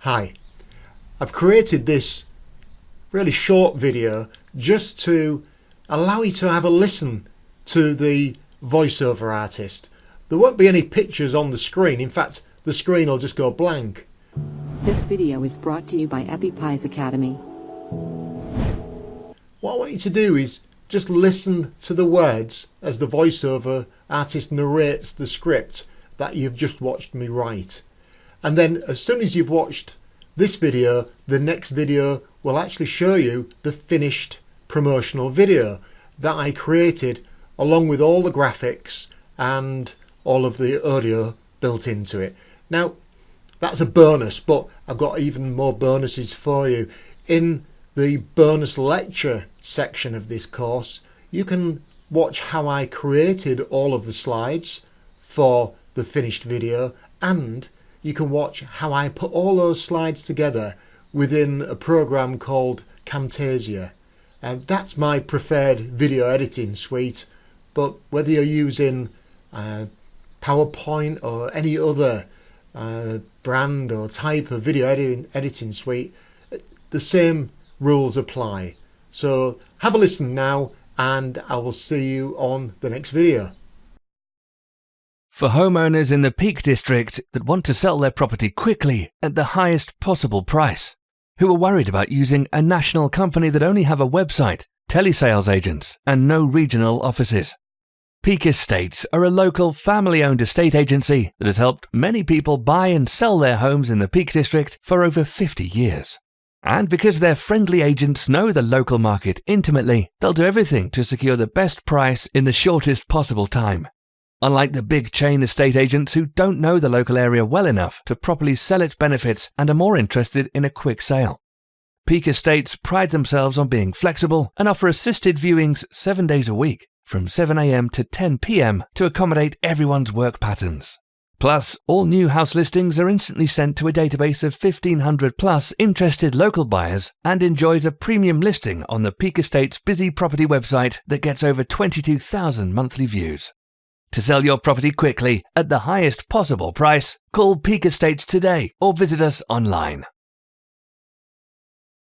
Hi, I've created this really short video just to allow you to have a listen to the voiceover artist. There won't be any pictures on the screen. In fact, the screen will just go blank. This video is brought to you by EpiPies Academy. What I want you to do is just listen to the words as the voiceover artist narrates the script that you've just watched me write. And then as soon as you've watched this video, the next video will actually show you the finished promotional video that I created, along with all the graphics and all of the audio built into it. Now, that's a bonus, but I've got even more bonuses for you. In the bonus lecture section of this course, you can watch how I created all of the slides for the finished video, and you can watch how I put all those slides together within a program called Camtasia. And that's my preferred video editing suite, but whether you're using PowerPoint or any other brand or type of video editing suite, the same rules apply. So have a listen now, and I will see you on the next video. For homeowners in the Peak District that want to sell their property quickly at the highest possible price, who are worried about using a national company that only have a website, telesales agents, and no regional offices. Peak Estates are a local family-owned estate agency that has helped many people buy and sell their homes in the Peak District for over 50 years. And because their friendly agents know the local market intimately, they'll do everything to secure the best price in the shortest possible time. Unlike the big chain estate agents who don't know the local area well enough to properly sell its benefits and are more interested in a quick sale. Peak Estates pride themselves on being flexible and offer assisted viewings 7 days a week, from 7 AM to 10 PM to accommodate everyone's work patterns. Plus, all new house listings are instantly sent to a database of 1,500 plus interested local buyers and enjoys a premium listing on the Peak Estates busy property website that gets over 22,000 monthly views. To sell your property quickly at the highest possible price, call Peak Estates today or visit us online.